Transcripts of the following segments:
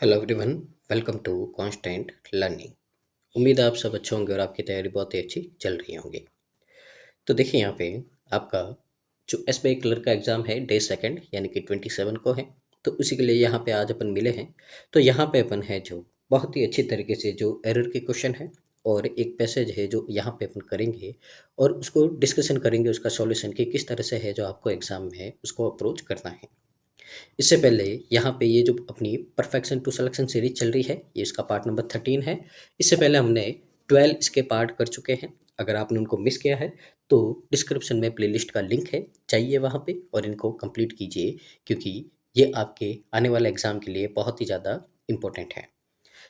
Hello everyone. Welcome to Constant Learning. उम्मीद है आप सब अच्छे होंगे और आपकी तैयारी बहुत ही अच्छी चल रही होंगी। तो देखिए यहाँ पे आपका जो एसबीआई क्लर्क का एग्ज़ाम है डे सेकंड यानी कि 27 को है। तो उसी के लिए यहाँ पे आज अपन मिले हैं। तो यहाँ पे अपन है जो बहुत ही अच्छी तरीके से जो एरर के क्वेश्चन है और एक पैसेज है जो यहाँ पे अपन करेंगे और उसको डिस्कशन करेंगे उसका सॉल्यूशन कि किस तरह से है जो आपको एग्ज़ाम में उसको अप्रोच करना है। इससे पहले यहाँ पे ये जो अपनी परफेक्शन टू सिलेक्शन सीरीज चल रही है ये इसका पार्ट नंबर 13 है। इससे पहले हमने 12 इसके पार्ट कर चुके हैं। अगर आपने उनको मिस किया है तो डिस्क्रिप्शन में प्लेलिस्ट का लिंक है, जाइए वहाँ पे और इनको कंप्लीट कीजिए क्योंकि ये आपके आने वाले एग्ज़ाम के लिए बहुत ही ज़्यादा इम्पोर्टेंट है।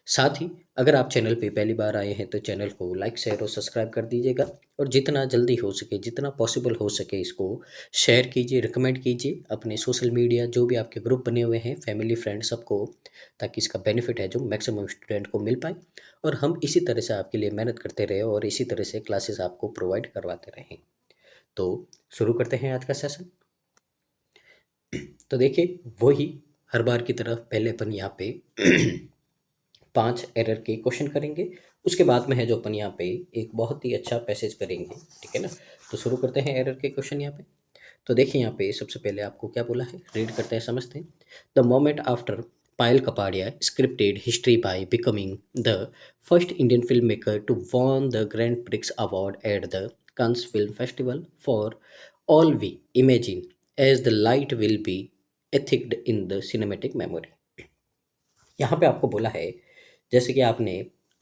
साथ ही अगर आप चैनल पे पहली बार आए हैं तो चैनल को लाइक शेयर और सब्सक्राइब कर दीजिएगा और जितना जल्दी हो सके जितना पॉसिबल हो सके इसको शेयर कीजिए, रिकमेंड कीजिए अपने सोशल मीडिया जो भी आपके ग्रुप बने हुए हैं, फैमिली फ्रेंड सबको, ताकि इसका बेनिफिट है जो मैक्सिमम स्टूडेंट को मिल पाए और हम इसी तरह से आपके लिए मेहनत करते रहे और इसी तरह से क्लासेस आपको प्रोवाइड करवाते रहें। तो शुरू करते हैं आज का सेशन। तो देखिए वही हर बार की तरह पहले अपन यहाँ पे 5 एरर के क्वेश्चन करेंगे। उसके बाद में है जो अपन यहाँ पे एक बहुत ही अच्छा पैसेज करेंगे, ठीक है ना। तो शुरू करते हैं एरर के क्वेश्चन यहाँ पे। तो देखिए यहाँ पे सबसे पहले आपको क्या बोला है, रीड करते हैं समझते हैं। The moment after Payal Kapadia scripted history by becoming the first Indian film maker to won the grand prix award at the Cannes film festival for all we imagine as the light will be एथिक्ड in the cinematic memory. यहाँ पे आपको बोला है जैसे कि आपने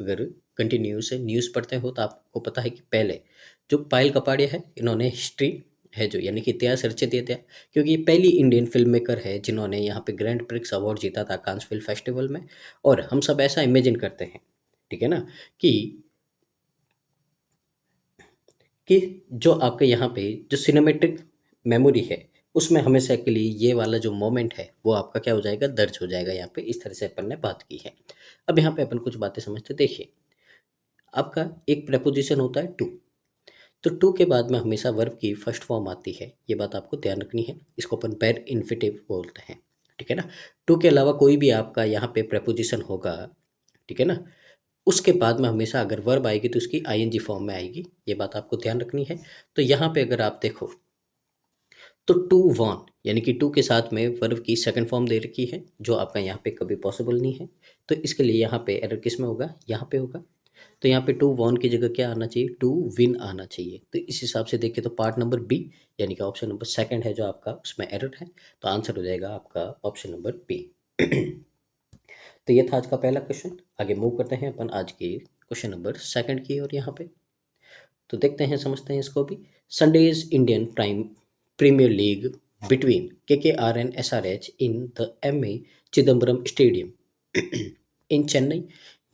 अगर कंटिन्यू से न्यूज़ पढ़ते हो तो आपको पता है कि पहले जो पायल कपाड़िया है इन्होंने हिस्ट्री है जो यानी कि इतिहास रचित किया था, क्योंकि ये पहली इंडियन फिल्म मेकर है जिन्होंने यहाँ पे ग्रैंड प्रिक्स अवार्ड जीता था कांस फिल्म फेस्टिवल में। और हम सब ऐसा इमेजिन करते हैं, ठीक है ना, कि कि जो आपके यहाँ पे जो सिनेमेटिक मेमोरी है उसमें हमेशा के लिए ये वाला जो मोमेंट है वो आपका क्या हो जाएगा, दर्ज हो जाएगा। यहाँ पे इस तरह से अपन ने बात की है। अब यहाँ पे अपन कुछ बातें समझते, देखिए आपका एक प्रपोजिशन होता है टू। तो टू के बाद में हमेशा वर्ब की फर्स्ट फॉर्म आती है, ये बात आपको ध्यान रखनी है। इसको अपन पैर इन्फिनेटिव बोलते हैं, ठीक है ना। टू के अलावा कोई भी आपका यहाँ पे प्रपोजिशन होगा, ठीक है ना, उसके बाद में हमेशा अगर वर्ब आएगी तो उसकी आईएनजी फॉर्म में आएगी, ये बात आपको ध्यान रखनी है। तो यहाँ पे अगर आप देखो तो टू वन यानी कि टू के साथ में वर्ब की सेकंड फॉर्म दे रखी है जो आपका यहाँ पे कभी पॉसिबल नहीं है। तो इसके लिए यहाँ पे एरर किस में होगा, यहाँ पे होगा। तो यहाँ पे टू वॉन की जगह क्या आना चाहिए, टू विन आना चाहिए। तो इस हिसाब से देखिए तो पार्ट नंबर बी यानी कि ऑप्शन नंबर सेकंड है जो आपका उसमें एरर है। तो आंसर हो जाएगा आपका ऑप्शन नंबर बी। तो ये था आज का पहला क्वेश्चन। आगे मूव करते हैं अपन आज की क्वेश्चन नंबर सेकंड की और यहाँ पे तो देखते हैं समझते हैं इसको भी। Sunday's Indian Prime Premier League between KKR and SRH in the MA Chidambaram stadium in Chennai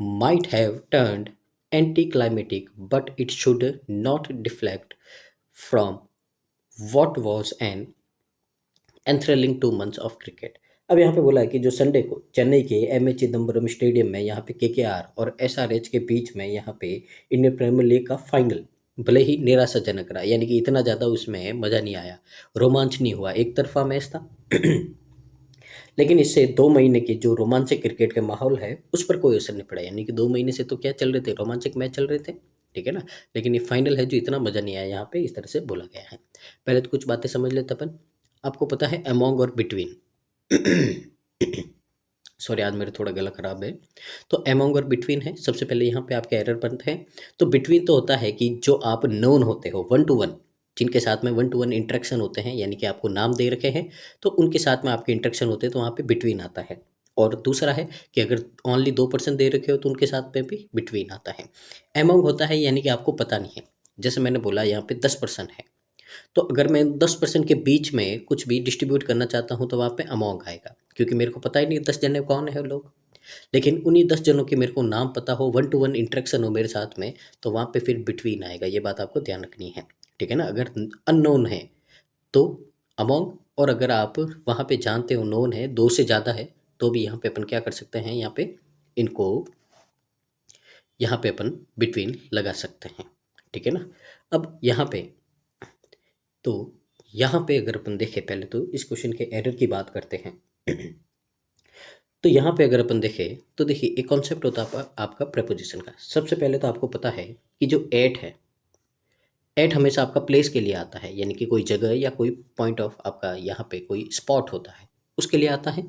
might have turned anticlimactic, but it should not deflect from what was an enthralling 2 months of cricket। अब यहाँ पे बोला है कि जो Sunday को चेन्नई के MA Chidambaram stadium में यहाँ पे KKR और SRH के बीच में यहाँ पे इंडियन प्रीमियर लीग का फाइनल भले ही निराशाजनक रहा, यानी कि इतना ज़्यादा उसमें मज़ा नहीं आया, रोमांच नहीं हुआ, एक तरफा मैच था। लेकिन इससे 2 महीने के जो रोमांचक क्रिकेट का माहौल है उस पर कोई असर नहीं पड़ा, यानी कि 2 महीने से तो क्या चल रहे थे, रोमांचक मैच चल रहे थे, ठीक है ना। लेकिन ये फाइनल है जो इतना मज़ा नहीं आया, यहाँ पे इस तरह से बोला गया है। पहले तो कुछ बातें समझ लेते अपन। आपको पता है अमोंग और बिटवीन सॉरी आज मेरा थोड़ा गला खराब है। तो अमोंग और बिटवीन है, सबसे पहले यहाँ पे आपके एरर बनते हैं। तो बिटवीन तो होता है कि जो आप नोन होते हो वन टू वन, जिनके साथ में वन टू वन इंटरेक्शन होते हैं, यानी कि आपको नाम दे रखे हैं तो उनके साथ में आपके इंटरेक्शन होते हैं, तो वहाँ पे बिटवीन आता है। और दूसरा है कि अगर ओनली 2% दे रखे हो तो उनके साथ में भी बिटवीन आता है। अमोंग होता है यानी कि आपको पता नहीं है, जैसे मैंने बोला यहाँ पे 10% है, तो अगर मैं 10% के बीच में कुछ भी डिस्ट्रीब्यूट करना चाहता हूँ तो वहाँ पे अमोंग आएगा, क्योंकि मेरे को पता ही नहीं 10 जने कौन है लोग। लेकिन उन्हीं 10 जनों के मेरे को नाम पता हो, वन टू वन इंटरेक्शन हो मेरे साथ में, तो वहाँ पे फिर बिटवीन आएगा, ये बात आपको ध्यान रखनी है, ठीक है ना। अगर अननोन है तो अमोंग, और अगर आप वहाँ पे जानते हो नोन है, दो से ज़्यादा है, तो भी यहाँ पे अपन क्या कर सकते हैं, यहाँ पे इनको यहाँ पे अपन बिटवीन लगा सकते हैं, ठीक है ना। अब यहाँ पे तो यहाँ पे अगर अपन देखें पहले तो इस क्वेश्चन के एरर की बात करते हैं। तो यहाँ पे अगर अपन देखें तो देखिए एक कॉन्सेप्ट होता है आपका प्रपोजिशन का। सबसे पहले तो आपको पता है कि जो एट है, एट हमेशा आपका प्लेस के लिए आता है, यानी कि कोई जगह या कोई पॉइंट ऑफ आपका यहाँ पे कोई स्पॉट होता है उसके लिए आता है,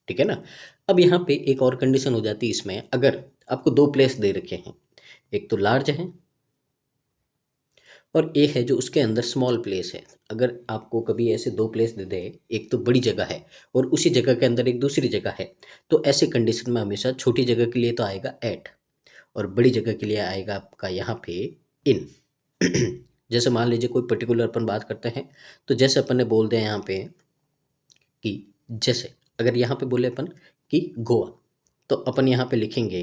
ठीक है ना। अब यहाँ पे एक और कंडीशन हो जाती है इसमें, अगर आपको दो प्लेस दे रखे हैं, एक तो लार्ज है और एक है जो उसके अंदर स्मॉल प्लेस है। अगर आपको कभी ऐसे दो प्लेस दे दे, एक तो बड़ी जगह है और उसी जगह के अंदर एक दूसरी जगह है, तो ऐसी कंडीशन में हमेशा छोटी जगह के लिए तो आएगा एट और बड़ी जगह के लिए आएगा आपका यहाँ पे इन। जैसे मान लीजिए कोई पर्टिकुलर अपन बात करते हैं, तो जैसे अपन ने बोल दिया यहाँ पे कि जैसे अगर यहाँ पे बोले अपन कि गोवा, तो अपन यहाँ पे लिखेंगे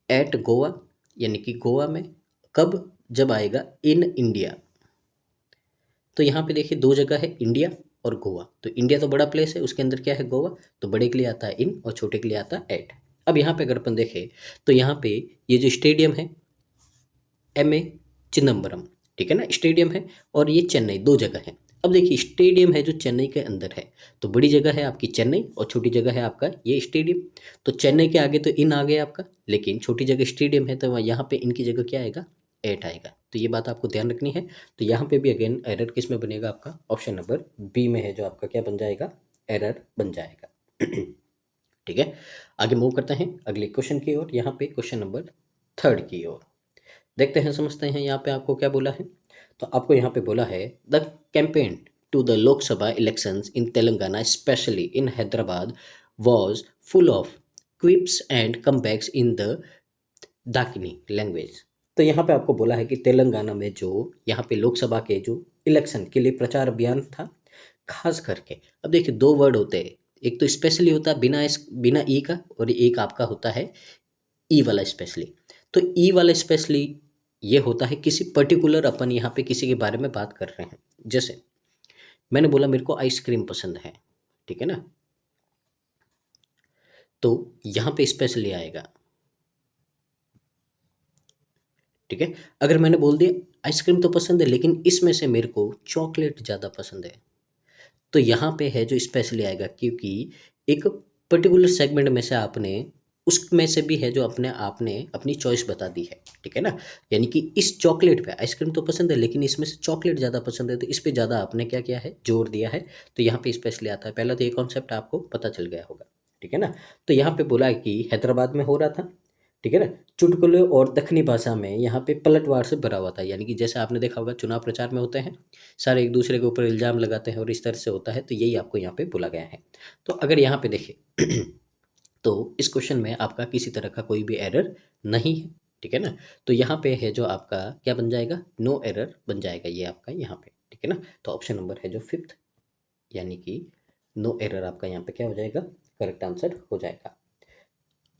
एट गोवा, यानी कि गोवा में कब, जब आएगा इन इंडिया। तो यहाँ पे देखिए दो जगह है, इंडिया और गोवा। तो इंडिया तो बड़ा प्लेस है, उसके अंदर क्या है, गोवा, तो बड़े के लिए आता है इन और छोटे के लिए आता है एट। अब यहाँ पे अगर अपन देखें तो यहाँ पे ये जो स्टेडियम है एम ए चिदम्बरम, ठीक है ना, स्टेडियम है, और ये चेन्नई, दो जगह है। अब देखिए स्टेडियम है जो चेन्नई के अंदर है, तो बड़ी जगह है आपकी चेन्नई और छोटी जगह है आपका ये स्टेडियम। तो चेन्नई के आगे तो इन आ गया आपका, लेकिन छोटी जगह स्टेडियम है तो यहाँ पे इनकी जगह क्या आएगा, एट आएगा। तो ये बात आपको ध्यान रखनी है। तो यहाँ पे भी अगेन एरर किस में बनेगा, आपका ऑप्शन नंबर बी में है, जो आपका क्या बन जाएगा, एरर बन जाएगा। ठीक है, आगे मूव करते हैं अगले क्वेश्चन की ओर, यहाँ पे क्वेश्चन नंबर थर्ड की ओर देखते हैं, समझते हैं यहाँ पे आपको क्या बोला है। तो आपको यहाँ पे बोला है the campaign to the Lok Sabha elections in Telangana specially in Hyderabad was full of quips and comebacks in the Dakhini language. तो यहाँ पे आपको बोला है कि तेलंगाना में जो यहाँ पे लोकसभा के जो इलेक्शन के लिए प्रचार अभियान था, खास करके अब देखिए दो वर्ड होते हैं, एक तो स्पेशली होता है बिना ई का, और एक आपका होता है ई वाला स्पेशली। तो ई वाला स्पेशली ये होता है किसी पर्टिकुलर, अपन यहाँ पे किसी के बारे में बात कर रहे हैं। जैसे मैंने बोला मेरे को आइसक्रीम पसंद है, ठीक है ना, तो यहाँ पे स्पेशली आएगा, ठीक है। अगर मैंने बोल दिया आइसक्रीम तो पसंद है लेकिन इसमें से मेरे को चॉकलेट ज़्यादा पसंद है, तो यहाँ पे है जो स्पेशली आएगा, क्योंकि एक पर्टिकुलर सेगमेंट में से आपने, उसमें से भी है जो अपने आपने अपनी चॉइस बता दी है, ठीक है ना। यानी कि इस चॉकलेट पे, आइसक्रीम तो पसंद है लेकिन इसमें से चॉकलेट ज़्यादा पसंद है, तो इस पे ज़्यादा आपने क्या किया है, जोर दिया है। तो यहाँ पे स्पेशली आता है। पहला तो ये कॉन्सेप्ट आपको पता चल गया होगा, ठीक है ना। तो यहाँ पे बोला है कि हैदराबाद में हो रहा था, ठीक है ना, चुटकुले और दक्षिणी भाषा में यहाँ पे पलटवार से भरा हुआ था। यानी कि जैसे आपने देखा होगा चुनाव प्रचार में होते हैं, सारे एक दूसरे के ऊपर इल्ज़ाम लगाते हैं और इस तरह से होता है, तो यही आपको यहाँ पे बोला गया है। तो अगर यहाँ पे देखें तो इस क्वेश्चन में आपका किसी तरह का कोई भी एरर नहीं है, ठीक है ना। तो यहाँ पे है जो आपका क्या बन जाएगा, नो एरर बन जाएगा ये आपका यहाँ पे, ठीक है ना। तो ऑप्शन नंबर है जो फिफ्थ, यानी कि नो एरर आपका यहाँ पे क्या हो जाएगा, करेक्ट आंसर हो जाएगा।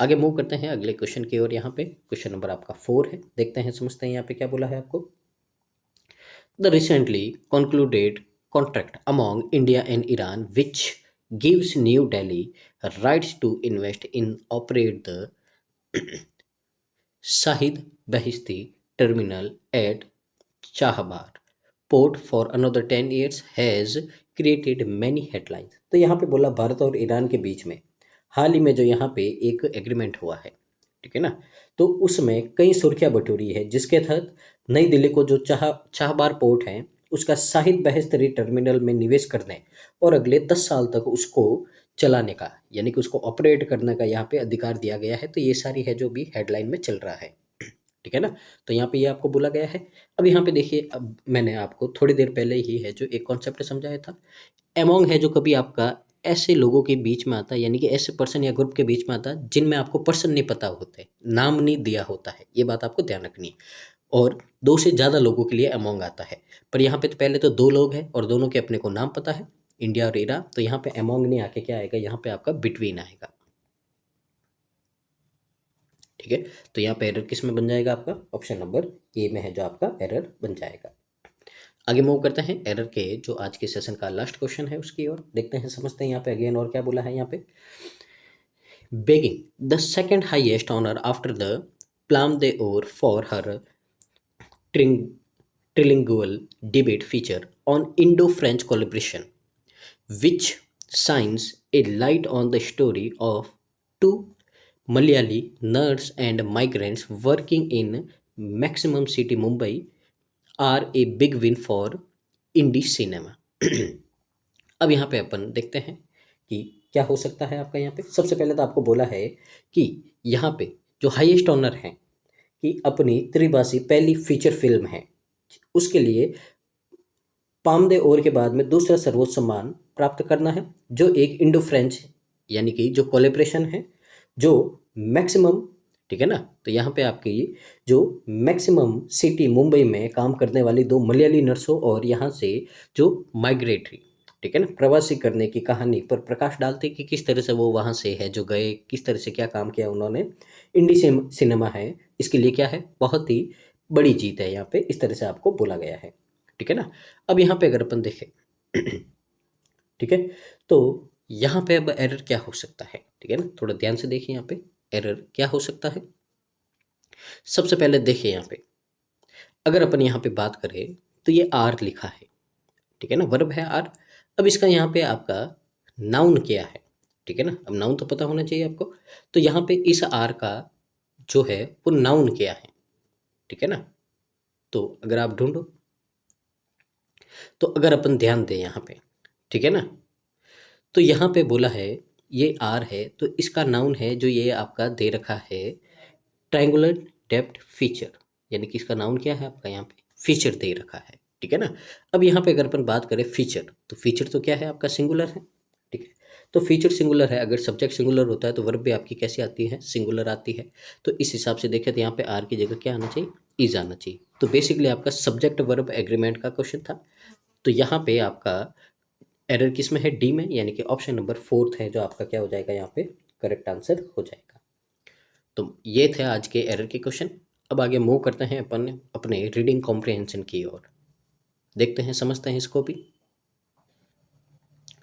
आगे मूव करते हैं अगले क्वेश्चन की ओर। यहाँ पे क्वेश्चन नंबर आपका 4 है, देखते हैं समझते हैं यहाँ पे क्या बोला है आपको। The recently concluded contract among India and Iran, which gives New Delhi rights to invest in operate the Shahid Behishti terminal at Chahbar port for another 10 years has created many headlines। तो यहाँ पे बोला भारत और Iran के बीच में हाल ही में जो यहाँ पे एक एग्रीमेंट हुआ है, ठीक है ना, तो उसमें कई सुर्खियां बटोरी है, जिसके तहत नई दिल्ली को जो चाहबार पोर्ट है उसका शाहिद बहिश्ती टर्मिनल में निवेश करने और अगले 10 साल तक उसको चलाने का, यानी कि उसको ऑपरेट करने का यहाँ पे अधिकार दिया गया है। तो ये सारी है जो भी हेडलाइन में चल रहा है, ठीक है ना। तो यहाँ पे ये आपको बोला गया है। अब यहाँ पे देखिए, अब मैंने आपको थोड़ी देर पहले ही है जो एक कॉन्सेप्ट समझाया था, एमोंग है जो कभी आपका ऐसे लोगों के बीच में आता है, यानी कि ऐसे पर्सन या ग्रुप के बीच में आता है जिनमें आपको पर्सन नहीं पता होते, नाम नहीं दिया होता है, ये बात आपको ध्यान रखनी है। और दो से ज़्यादा लोगों के लिए एमोंग आता है, पर यहाँ पे तो पहले तो दो लोग हैं और दोनों के अपने को नाम पता है, इंडिया और ईरान। तो यहाँ पे एमोंग नहीं आके क्या आएगा, यहाँ पे आपका बिटवीन आएगा, ठीक है। तो यहाँ पे एरर किस में बन जाएगा, आपका ऑप्शन नंबर ए में है जो आपका एरर बन जाएगा। आगे मूव करते हैं एरर के जो आज के सेशन का लास्ट क्वेश्चन है उसकी ओर, देखते हैं समझते हैं यहाँ पे अगेन और क्या बोला है यहाँ पे। Bagging the second highest honour after the Palme d'Or और for her trilingual debate feature on Indo-French collaboration, which signs a light on the story of two Malayali nurse and migrants working in maximum city Mumbai are a big win for indie cinema. अब यहाँ पे अपन देखते हैं कि क्या हो सकता है आपका यहाँ पे। सबसे पहले तो आपको बोला है कि यहाँ पे जो हाईएस्ट ऑनर है कि अपनी त्रिभाषी पहली फीचर फिल्म है, उसके लिए पाम दे ओर के बाद में दूसरा सर्वोच्च सम्मान प्राप्त करना है, जो एक इंडो फ्रेंच यानी कि जो कोलेब्रेशन है, जो मैक्सिमम, ठीक है ना। तो यहाँ पे आपकी जो मैक्सिमम सिटी मुंबई में काम करने वाली दो मलयाली नर्सों और यहाँ से जो माइग्रेटरी, ठीक है ना, प्रवासी करने की कहानी पर प्रकाश डालते कि किस तरह से वो वहाँ से है जो गए, किस तरह से क्या काम किया उन्होंने। इंडी सिनेमा है, इसके लिए क्या है, बहुत ही बड़ी जीत है यहाँ पे, इस तरह से आपको बोला गया है, ठीक है ना। अब यहाँ पे अगर अपन देखें ठीक है, तो यहाँ पे अब एरर क्या हो सकता है, ठीक है ना, थोड़ा ध्यान से देखिए यहाँ पे एरर क्या हो सकता है। सबसे पहले देखिए यहाँ पे, अगर अपन यहाँ पे बात करें तो ये आर लिखा है, ठीक है ना, वर्ब है आर। अब इसका यहाँ पे आपका नाउन क्या है, ठीक है ना, अब नाउन तो पता होना चाहिए आपको। तो यहाँ पे इस आर का जो है वो नाउन क्या है, ठीक है ना। तो अगर आप ढूंढो, तो अगर अपन ध्यान दें यहाँ पे, ठीक है ना, तो यहाँ पे बोला है ये आर है, तो इसका नाउन है जो ये आपका दे रखा है ट्रायंगुलर डेप्थ फीचर, यानी कि इसका नाउन क्या है आपका यहाँ पे फीचर दे रखा है, ठीक है ना। अब यहाँ पे अगर अपन बात करें फीचर, तो फीचर तो क्या है आपका सिंगुलर है, ठीक है। तो फीचर सिंगुलर है, अगर सब्जेक्ट सिंगुलर होता है तो वर्ब भी आपकी कैसी आती है, सिंगुलर आती है। तो इस हिसाब से देखें तो यहाँ पे आर की जगह क्या आना चाहिए, इज आना चाहिए। तो बेसिकली आपका सब्जेक्ट वर्ब एग्रीमेंट का क्वेश्चन था। तो यहाँ पे आपका एरर किस में है, डी में, यानी कि ऑप्शन नंबर 4 है जो आपका क्या हो जाएगा यहाँ पे करेक्ट आंसर हो जाएगा। तो ये थे आज के एरर के क्वेश्चन। अब आगे मूव करते हैं अपन अपने रीडिंग कॉम्प्रिहेंशन की ओर, देखते हैं समझते हैं इसको भी।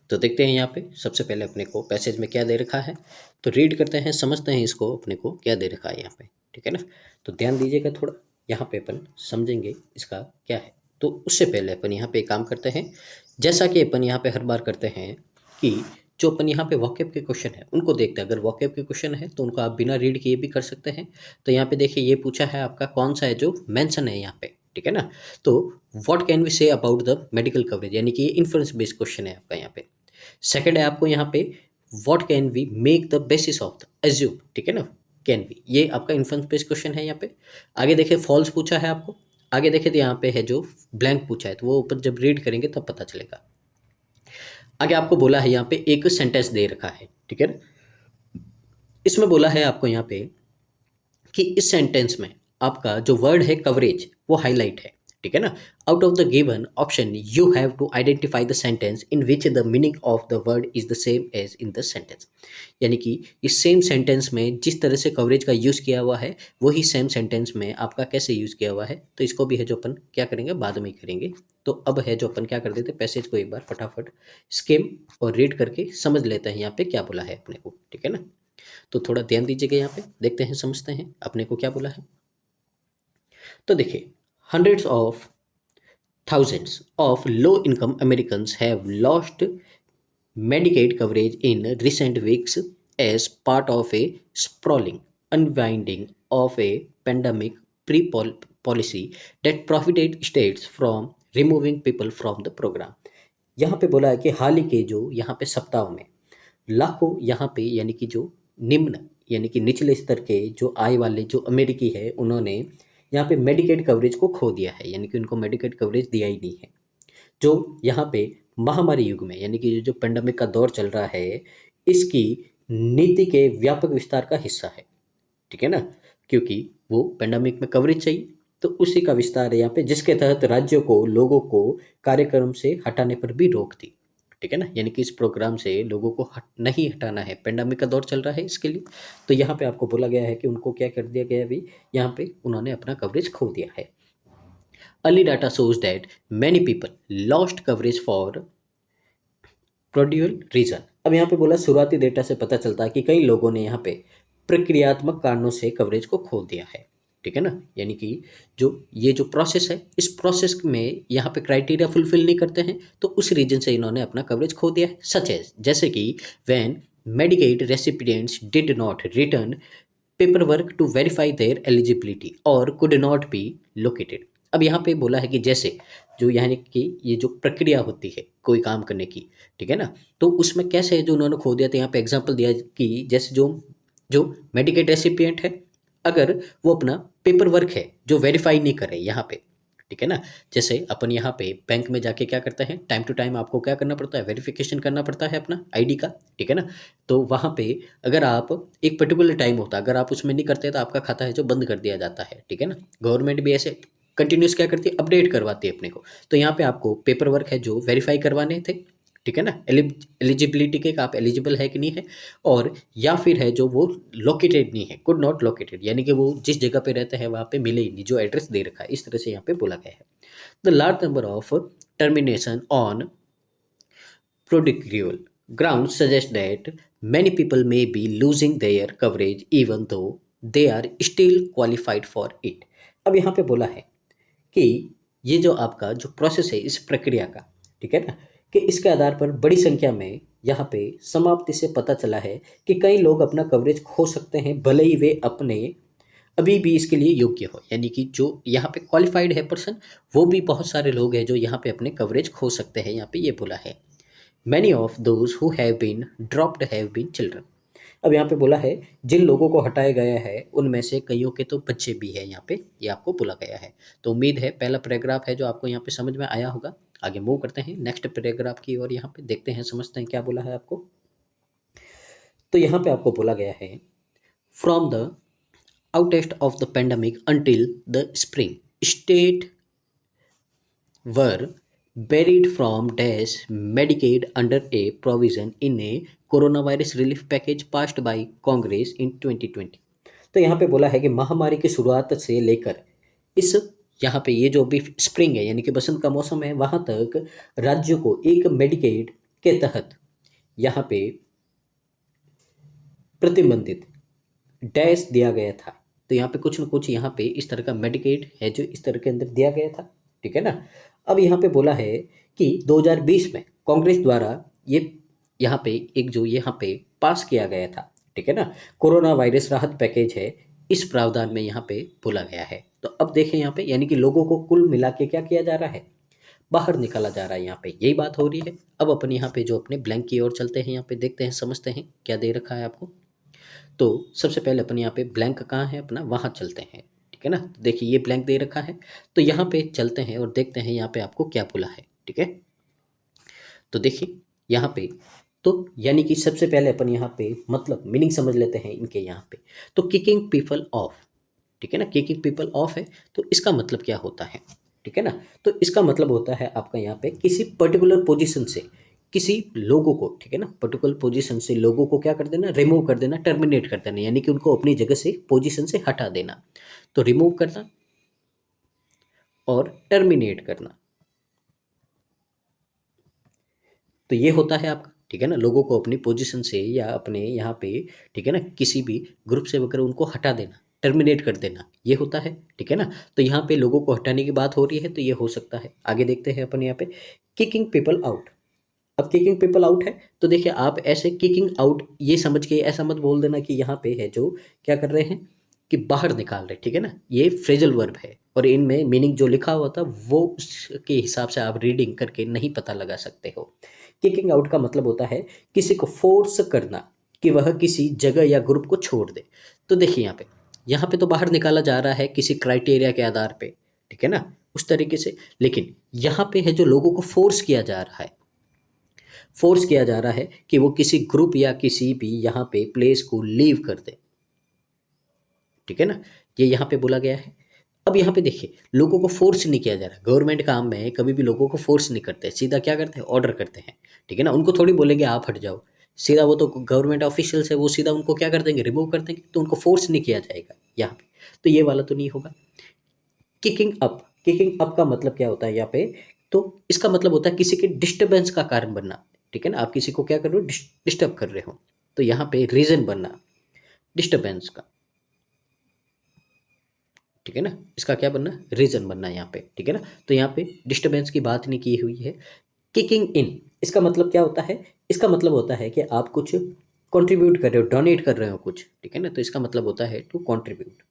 तो देखते हैं यहाँ पे सबसे पहले अपने को पैसेज में क्या दे रखा है, तो रीड करते हैं, समझते हैं इसको अपने को क्या दे रखा है यहाँ पे, ठीक है ना। तो ध्यान दीजिएगा थोड़ा, यहाँ पे अपन समझेंगे इसका क्या है। तो उससे पहले अपन यहाँ पे काम करते हैं, जैसा कि अपन यहाँ पे हर बार करते हैं कि जो अपन यहाँ पे वॉकेब के क्वेश्चन है उनको देखते हैं। अगर वॉकेब के क्वेश्चन है तो उनको आप बिना रीड किए भी कर सकते हैं। तो यहाँ पे देखिए ये पूछा है आपका कौन सा है जो मेंशन है यहाँ पे, ठीक है ना। तो what can we say about the medical coverage, यानी कि ये इन्फ्रेंस बेस्ड क्वेश्चन है आपका यहाँ पे। सेकंड है आपको यहाँ पे what can we make the basis of the assume, ठीक है ना, कैन वी, ये आपका इन्फ्रेंस बेस्ड क्वेश्चन है यहाँ पे। आगे देखे फॉल्स पूछा है आपको, आगे देखे तो यहाँ पे है जो ब्लैंक पूछा है, तो वो ऊपर जब रीड करेंगे तब पता चलेगा। आगे आपको बोला है यहाँ पे एक सेंटेंस दे रखा है, ठीक है ना। इसमें बोला है आपको यहाँ पे कि इस सेंटेंस में आपका जो वर्ड है कवरेज वो हाईलाइट है, ठीक है ना। Out of the given option you have to identify the sentence in which the meaning of the word is the same as in the sentence, यानी कि इस सेम सेंटेंस में जिस तरह से कवरेज का यूज़ किया हुआ है वही सेम सेंटेंस में आपका कैसे यूज़ किया हुआ है। तो इसको भी है जो अपन क्या करेंगे बाद में ही करेंगे। तो अब है जो अपन क्या कर देते, पैसेज को एक बार फटाफट स्किम और रीड करके समझ लेते हैं यहाँ पे क्या बोला है अपने को, ठीक है ना। तो थोड़ा ध्यान दीजिएगा यहाँ पे, देखते हैं समझते हैं अपने को क्या बोला है। तो देखिए hundreds of thousands of low income Americans have lost Medicaid coverage in recent weeks as part of a sprawling unwinding of a pandemic policy that prohibited states from removing people from the program। यहाँ पे बोला है कि हाल ही के जो यहाँ पे सप्ताह में लाखों यहाँ पे यानी कि जो निम्न यानी कि निचले स्तर के जो आय वाले जो अमेरिकी है उन्होंने यहाँ पे मेडिकेड कवरेज को खो दिया है, यानी कि उनको मेडिकेड कवरेज दिया ही नहीं है, जो यहाँ पे महामारी युग में यानी कि जो पेंडेमिक का दौर चल रहा है इसकी नीति के व्यापक विस्तार का हिस्सा है, ठीक है ना। क्योंकि वो पेंडेमिक में कवरेज चाहिए तो उसी का विस्तार है यहाँ पे, जिसके तहत राज्यों को लोगों को कार्यक्रम से हटाने पर भी रोक दी, ठीक है ना। यानी कि इस प्रोग्राम से लोगों को नहीं हटाना है, पेंडेमिक का दौर चल रहा है इसके लिए। तो यहाँ पे आपको बोला गया है कि उनको क्या कर दिया गया है अभी, यहाँ पे उन्होंने अपना कवरेज खो दिया है। Early data shows that many people lost coverage for procedural reason. अब यहाँ पे बोला शुरुआती डेटा से पता चलता है कि कई लोगों ने यहाँ पे प्रक्रियात्मक कारणों से कवरेज को खो दिया है। ठीक है ना? यानी कि जो ये जो प्रोसेस है, इस प्रोसेस में यहाँ पे क्राइटेरिया फुलफिल नहीं करते हैं, तो उस रीजन से इन्होंने अपना कवरेज खो दिया है। सच एज, जैसे कि when Medicaid recipients did not return paperwork to verify their eligibility और कुड नॉट बी लोकेटेड। अब यहाँ पे बोला है कि जैसे जो यानी कि ये जो प्रक्रिया होती है कोई काम करने की, ठीक है ना, तो उसमें कैसे है जो उन्होंने खो दिया, तो यहाँ पे एग्जांपल दिया है कि जैसे जो जो मेडिकेट रेसिपिएंट है, अगर वो अपना पेपर वर्क है जो वेरीफाई नहीं करे यहाँ पे, ठीक है ना, जैसे अपन यहाँ पे बैंक में जाके क्या करते हैं, टाइम टू टाइम आपको क्या करना पड़ता है, वेरिफिकेशन करना पड़ता है अपना आईडी का, ठीक है ना। तो वहाँ पे अगर आप एक पर्टिकुलर टाइम होता है, अगर आप उसमें नहीं करते तो आपका खाता है जो बंद कर दिया जाता है, ठीक है ना। गवर्नमेंट भी ऐसे कंटिन्यूस क्या करती है, अपडेट करवाती है अपने को। तो यहाँ पे आपको पेपर वर्क है जो वेरीफाई करवाने थे, ठीक है ना, एलिजिबिलिटी के आप एलिजिबल है कि नहीं है, और या फिर है जो वो लोकेटेड नहीं है, कुड नॉट लोकेटेड, यानी कि वो जिस जगह पे रहते हैं वहाँ पे मिले ही नहीं जो एड्रेस दे रखा है, इस तरह से यहाँ पे बोला गया है। The large number of termination on procedural grounds suggest that many people may be losing their coverage even though they are still qualified for it। अब यहाँ पे बोला है कि ये जो आपका जो प्रोसेस है इस प्रक्रिया का, ठीक है ना, कि इसके आधार पर बड़ी संख्या में यहाँ पे समाप्ति से पता चला है कि कई लोग अपना कवरेज खो सकते हैं भले ही वे अपने अभी भी इसके लिए योग्य हो, यानी कि जो यहाँ पे क्वालिफाइड है पर्सन, वो भी बहुत सारे लोग हैं जो यहाँ पे अपने कवरेज खो सकते हैं, यहाँ पे ये बोला है। Many of those who have been dropped have been children. अब यहाँ पे बोला है जिन लोगों को हटाया गया है उनमें से कईयों के तो बच्चे भी हैं, यहाँ पे ये आपको बोला गया है। तो उम्मीद है पहला पैराग्राफ है जो आपको यहाँ पे समझ में आया होगा। आगे मूव करते हैं नेक्स्ट पैराग्राफ की और यहाँ पे देखते हैं, समझते हैं क्या बोला है आपको। तो यहाँ पे आपको बोला गया है, from the outest of the pandemic until the spring, state were buried from dash Medicaid under a provision in a coronavirus relief package passed by Congress in 2020। तो यहाँ पे बोला है कि महामारी की शुरुआत से लेकर इस यहाँ पे ये जो अभी स्प्रिंग है यानी कि बसंत का मौसम है, वहाँ तक राज्यों को एक मेडिकेड के तहत यहाँ पे प्रतिबंधित डैश दिया गया था। तो यहाँ पे कुछ न कुछ यहाँ पे इस तरह का मेडिकेड है जो इस तरह के अंदर दिया गया था, ठीक है ना। अब यहाँ पे बोला है कि 2020 में कांग्रेस द्वारा ये यहाँ पे एक जो यहाँ पे पास किया गया था, ठीक है ना, कोरोना वायरस राहत पैकेज है, इस प्रावधान में यहाँ पे बोला गया है। तो अब देखें यहाँ पे यानी कि लोगों को कुल मिला के क्या किया जा रहा है, बाहर निकाला जा रहा है, यहाँ पे यही बात हो रही है। अब अपन यहाँ पे जो अपने ब्लैंक की ओर चलते हैं, यहाँ पे देखते हैं, समझते हैं क्या दे रखा है आपको। तो सबसे पहले अपन यहाँ पे ब्लैंक कहाँ है अपना, वहाँ चलते हैं, ठीक है ना। तो देखिए ये ब्लैंक दे रखा है, तो यहाँ पे चलते हैं और देखते हैं यहाँ पे आपको क्या बोला है, ठीक है। तो देखिए यहाँ पे तो यानी कि सबसे पहले अपन यहाँ पे मतलब मीनिंग समझ लेते हैं इनके यहाँ पे। तो किकिंग पीपल ऑफ, ठीक है ना, किकिंग पीपल ऑफ है, तो इसका मतलब क्या होता है, ठीक है ना। तो इसका मतलब होता है आपका यहाँ पे किसी पर्टिकुलर पोजीशन से किसी लोगों को, ठीक है ना, पर्टिकुलर पोजीशन से लोगों को क्या कर देना, रिमूव कर देना, टर्मिनेट कर देना, यानी कि उनको अपनी जगह से पोजीशन से हटा देना। तो रिमूव करना और टर्मिनेट करना, तो ये होता है आपका, ठीक है ना, लोगों को अपनी पोजीशन से या अपने यहाँ पे, ठीक है ना, किसी भी ग्रुप से वगैरह उनको हटा देना, टर्मिनेट कर देना, ये होता है, ठीक है ना। तो यहाँ पे लोगों को हटाने की बात हो रही है, तो ये हो सकता है। आगे देखते हैं अपन यहाँ पे किकिंग पीपल आउट। अब किकिंग पीपल आउट है, तो देखिए आप ऐसे किकिंग आउट ये समझ के ऐसा मत बोल देना कि यहाँ पे है जो क्या कर रहे हैं कि बाहर निकाल रहे, ठीक है ना, ये फ्रेजल वर्ब है और इनमें मीनिंग जो लिखा हुआ था वो उसके हिसाब से आप रीडिंग करके नहीं पता लगा सकते हो। किकिंग आउट का मतलब होता है किसी को फोर्स करना कि वह किसी जगह या ग्रुप को छोड़ दे। तो देखिए यहाँ पे तो बाहर निकाला जा रहा है किसी क्राइटेरिया के आधार पे, ठीक है ना, उस तरीके से। लेकिन यहाँ पे है जो लोगों को फोर्स किया जा रहा है, फोर्स किया जा रहा है कि वो किसी ग्रुप या किसी भी यहाँ पे प्लेस को लीव कर दे, ठीक है ना, ये यहाँ पे बोला गया है। अब यहाँ पे देखिए लोगों को फोर्स नहीं किया जा रहा, गवर्नमेंट काम में कभी भी लोगों को फोर्स नहीं करते, सीधा क्या करते हैं, ऑर्डर करते हैं, ठीक है ना। उनको थोड़ी बोलेंगे आप हट जाओ, सीधा वो तो गवर्नमेंट ऑफिशियल्स है, वो सीधा उनको क्या कर देंगे, रिमूव कर देंगे, तो उनको फोर्स नहीं किया जाएगा यहाँ पे। तो ये वाला तो नहीं होगा। किकिंग अप, किकिंग अप का मतलब क्या होता है यहाँ पे, तो इसका मतलब होता है किसी के डिस्टर्बेंस का कारण बनना, ठीक है ना, आप किसी को क्या कर रहे हो, डिस्टर्ब कर रहे हो, तो यहाँ पे रीजन बनना डिस्टर्बेंस का, ठीक है ना, इसका क्या बनना, रीज़न बनना है यहाँ पे, ठीक है ना। तो यहाँ पे डिस्टर्बेंस की बात नहीं की हुई है। किकिंग इन, इसका मतलब क्या होता है, इसका मतलब होता है कि आप कुछ कंट्रीब्यूट कर रहे हो, डोनेट कर रहे हो कुछ, ठीक है ना, तो इसका मतलब होता है टू कंट्रीब्यूट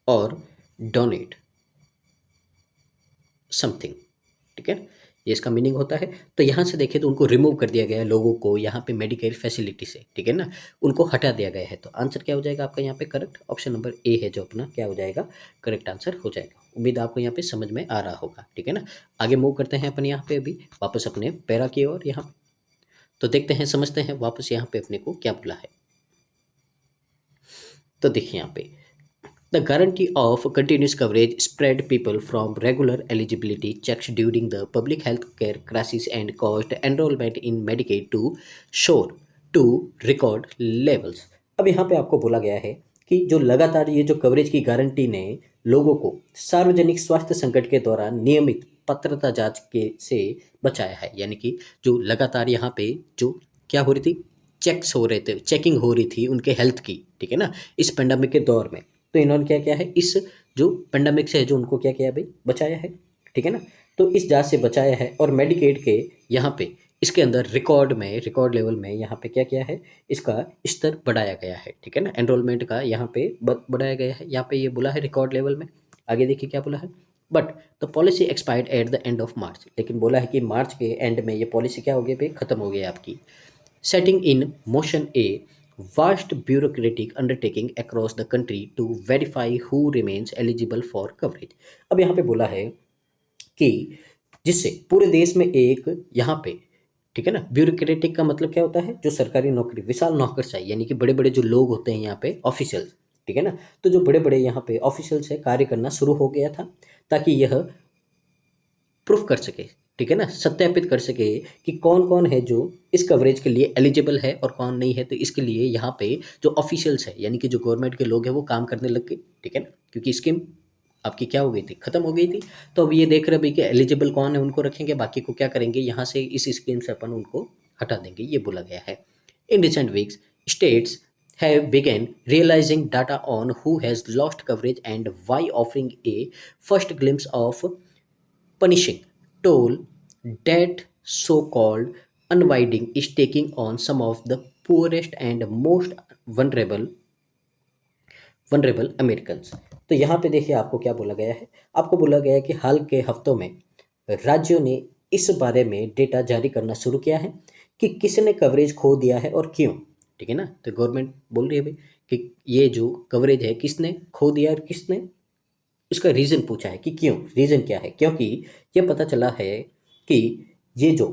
और डोनेट समथिंग, ठीक है, ये इसका मीनिंग होता है। तो यहाँ से देखें तो उनको रिमूव कर दिया गया है, लोगों को यहाँ पे मेडिकेल फैसिलिटी से, ठीक है ना, उनको हटा दिया गया है। तो आंसर क्या हो जाएगा आपका यहाँ पे करेक्ट, ऑप्शन नंबर ए है जो अपना क्या हो जाएगा, करेक्ट आंसर हो जाएगा। उम्मीद आपको यहाँ पे समझ में आ रहा होगा, ठीक है ना। आगे मूव करते हैं अपन यहाँ पे अभी वापस अपने पैरा की ओर यहाँ, तो देखते हैं समझते हैं वापस यहाँ पे अपने को क्या बोला है। तो देखिए यहाँ पे the guarantee of continuous coverage spread people from regular eligibility checks during the public health care crisis and caused enrollment in Medicaid to soar to record levels। अब यहाँ पे आपको बोला गया है कि जो लगातार ये जो कवरेज की गारंटी ने लोगों को सार्वजनिक स्वास्थ्य संकट के दौरान नियमित पात्रता जांच के से बचाया है, यानी कि जो लगातार यहाँ पे जो क्या हो रही थी, चेक्स हो रहे थे, चेकिंग हो रही थी उनके हेल्थ की, ठीक है ना, इस पेंडेमिक के दौर में। तो इन्होंने क्या किया है, इस जो पेंडेमिक से है जो उनको क्या किया है भाई, बचाया है, ठीक है ना। तो इस जांच से बचाया है और मेडिकेड के यहाँ पे इसके अंदर रिकॉर्ड लेवल में यहाँ पे क्या किया है, इसका स्तर बढ़ाया गया है, ठीक है ना, एनरोलमेंट का यहाँ पे बढ़ाया गया है, यहाँ पे ये बोला है रिकॉर्ड लेवल में। आगे देखिए क्या बोला है, but the policy expired at the end of March, लेकिन बोला है कि मार्च के एंड में ये पॉलिसी क्या हो गई भाई, खत्म हो गई आपकी। setting in motion a vast bureaucratic undertaking across the country to verify who remains eligible for coverage। अब यहाँ पे बोला है कि जिससे पूरे देश में एक यहाँ पे, ठीक है ना, ब्यूरोक्रेटिक का मतलब क्या होता है, जो सरकारी नौकरी, विशाल नौकरशाही, यानी कि बड़े बड़े जो लोग होते हैं यहाँ पे ऑफिशियल्स, ठीक है ना, तो जो बड़े बड़े यहाँ पे ऑफिशियल्स है कार्य करना शुरू हो गया था, ताकि यह प्रूफ कर सके, ठीक है ना, सत्यापित कर सके कि कौन कौन है जो इस कवरेज के लिए एलिजिबल है और कौन नहीं है। तो इसके लिए यहाँ पे जो ऑफिशियल्स है, यानी कि जो गवर्नमेंट के लोग हैं वो काम करने लग गए, ठीक है ना, क्योंकि स्कीम आपकी क्या हो गई थी, खत्म हो गई थी। तो अब ये देख रहे भाई कि एलिजिबल कौन है उनको रखेंगे, बाकी को क्या करेंगे, यहाँ से इस स्कीम से अपन उनको हटा देंगे, ये बोला गया है। In recent weeks states have begun realizing data on who has lost coverage and why, offering a first glimpse of punishing toll that so-called unwinding is taking on some of the poorest and most vulnerable Americans। तो यहाँ पे देखिए आपको क्या बोला गया है, आपको बोला गया है कि हाल के हफ्तों में राज्यों ने इस बारे में डेटा जारी करना शुरू किया है कि किसने कवरेज खो दिया है और क्यों, ठीक है ना। तो गवर्नमेंट बोल रही है भाई कि ये जो कवरेज है किसने खो दिया और किसने, इसका रीज़न पूछा है कि क्यों, रीज़न क्या है, क्योंकि ये पता चला है कि ये जो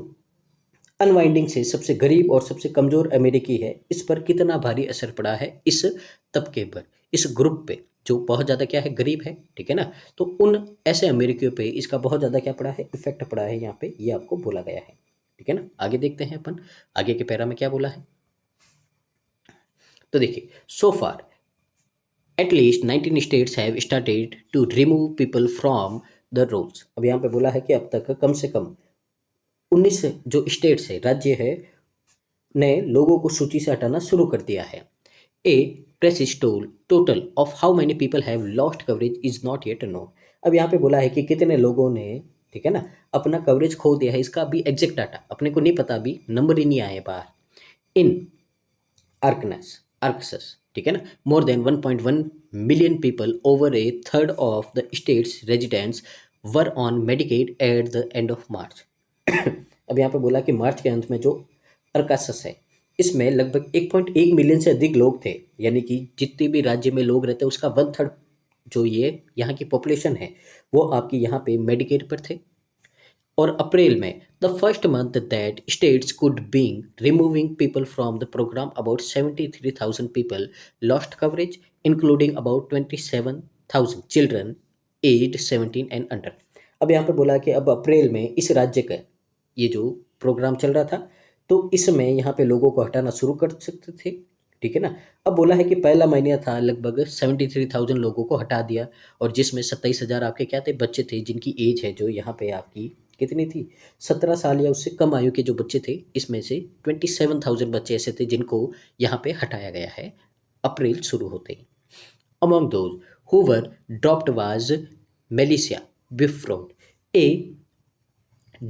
अनवाइंडिंग से सबसे गरीब और सबसे कमज़ोर अमेरिकी है, इस पर कितना भारी असर पड़ा है, इस तबके पर, इस ग्रुप पे जो बहुत ज़्यादा क्या है, गरीब है, ठीक है ना। तो उन ऐसे अमेरिकियों पे इसका बहुत ज़्यादा क्या पड़ा है, इफेक्ट पड़ा है यहाँ पे, ये आपको बोला गया है, ठीक है ना। आगे देखते हैं अपन, आगे के पैरा में क्या बोला है। तो देखिए, सो फार at least 19 states have started to remove people from the rolls। अब यहाँ पे बोला है कि अब तक कम से कम 19 जो स्टेट्स है, राज्य है, ने लोगों को सूची से हटाना शुरू कर दिया है। A precise total of how many people have lost coverage is not yet known. अब यहाँ पे बोला है कि कितने लोगों ने, ठीक है ना, अपना कवरेज खो दिया है, इसका अभी एग्जैक्ट डाटा अपने को नहीं पता, अभी नंबर ही नहीं आए बाहर। इन आर्कसस, ठीक है ना, more than 1.1 million people, over A third of the states residents were on Medicaid at the end of March. अब यहाँ पे बोला कि मार्च के अंत में जो अरकासस है, इसमें लगभग 1.1 मिलियन से अधिक लोग थे, यानी कि जितने भी राज्य में लोग रहते हैं उसका 1/3 जो ये यहाँ की पॉपुलेशन है वो आपकी यहाँ पे मेडिकेड पर थे। और अप्रैल में the first month that states could being removing people from the program, about 73,000 people lost coverage, including about 27,000 children age 17 and under. अब यहाँ पे बोला कि अब अप्रैल में इस राज्य का ये जो प्रोग्राम चल रहा था, तो इसमें यहाँ पे लोगों को हटाना शुरू कर सकते थे, ठीक है ना। अब बोला है कि पहला महीना था, लगभग 73,000 लोगों को हटा दिया, और जिसमें 27,000 आपके क्या थे, बच्चे थे, जिनकी एज है जो यहाँ पे आपकी कितनी थी, 17 साल या उससे कम आयु के जो बच्चे थे, इसमें से 27,000 बच्चे ऐसे थे जिनको यहाँ पे हटाया गया है अप्रैल शुरू होते ही। Among those who were dropped was Melissa Bifrod, a